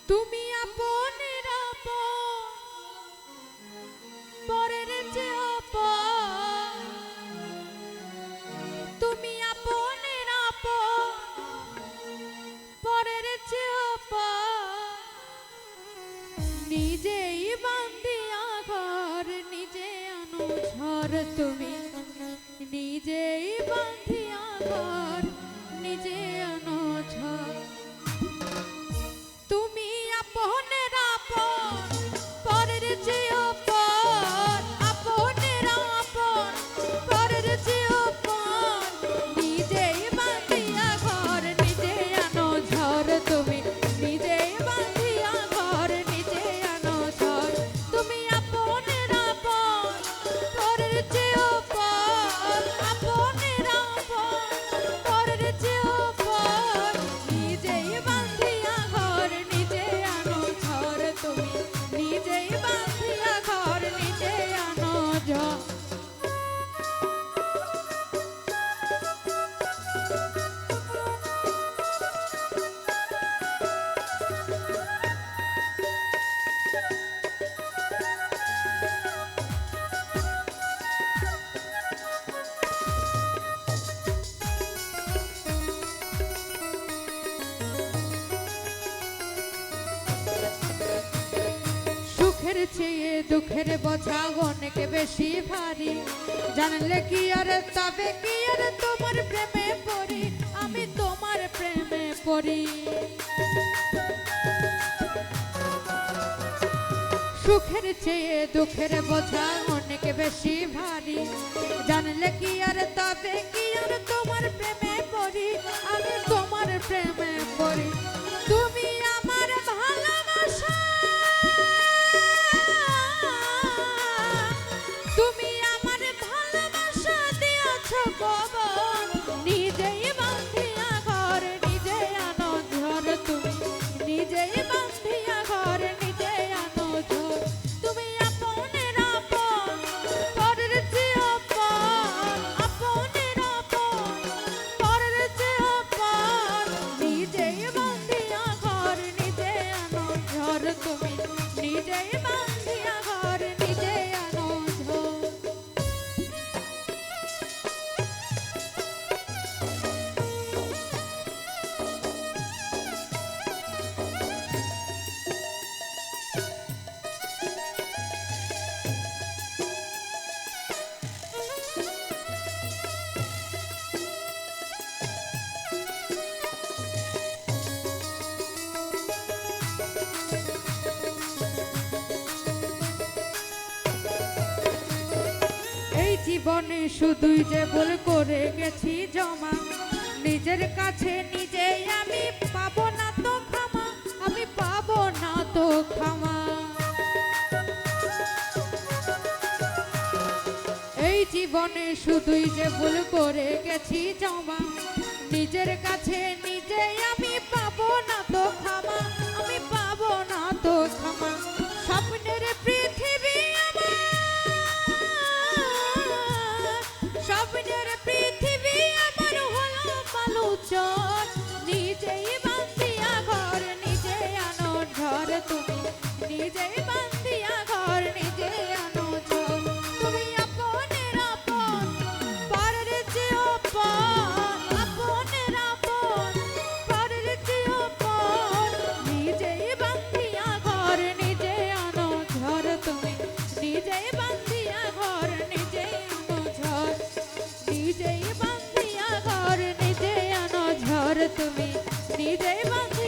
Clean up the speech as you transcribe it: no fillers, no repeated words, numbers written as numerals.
তুমি আপনের আপন পরের যে আপন তুমি আপনের আপন পরের যে আপন নিজেই বান্ধিয়া ঘর নিজে আনো ঝড় তুমি নিজেই বান্ধিয়া ঘর নিজে আনো ঝড় তুমি আপনের আপন পরের যে আপন আপনের আপন পরের যে আপন নিজেই বান্ধিয়া ঘর নিজে আনো ঝড় তুমি নিজেই বান্ধিয়া ঘর নিজে আনো ঝড় তুমি আপনের আপন পরের যে আপন আপনের আপন পরের যে আপন নিজেই বান্ধিয়া ঘর নিজে আনো ঝড় তুমি নিজেই বান্ধিয়া ঘর নিজে আনো ঝড় সুখের চেয়ে দুঃখের বোঝা অনেক বেশি ভারী জানলে কি আর তবে কি আর তোমার প্রেমে পড়ি আমি তোমার প্রেমে পড়ি সুখের চেয়ে দুঃখের বোঝা অনেক বেশি ভারী জানলে কি আর তবে কি আর তোমার প্রেমে পড়ি আমি তোমার প্রেমে পড়ি তুমি আমার ভালোবাসা তুমি আমার ভালোবাসা দিয়েছ কবর নিজেই বান্ধিয়া ঘর নিজে আনো ঝড় তুমি নিজেই বান্ধিয়া ঘর নিজে আনো ঝড় তুমি আপনের আপন পরের যে আপন আপনের আপন পরের যে আপন নিজেই বান্ধিয়া ঘর নিজে আনো ঝড় তুমি নিজেই বান্ধিয়া ঘর নিজে আনো ঝড় এই জীবনে শুধুই যে ভুল করে গেছি জমা নিজের কাছে নিজেই আমি পাবো না তো ক্ষমা আমি পাবো না তো ক্ষমা এই জীবনে শুধুই যে ভুল করে গেছি জমা নিজের কাছে নিজেই আমি পাবো না তো ক্ষমা আমি পাবো না তো ক্ষমা স্বপ্নের পৃথিবী স্বপ্নের পৃথিবী আমার হলো পালুচর নিজেই বান্ধিয়া ঘর নিজে আনো ঝড় তুমি নিজেই বান্ধিয়া ঘর নিজে আনো ঝড় তুমি আপনের আপন পরের যে আপন আপনের আপন পরের যে আপন নিজেই বান্ধিয়া ঘর নিজে আনো ঝড় তুমি নিজেই বান্ধিয়া ঘর নিজে আনো ঝড় নিজেই বান্ধিয়া ঘর নিজে আনো ঝড় তুমি নিজেই বান্ধিয়া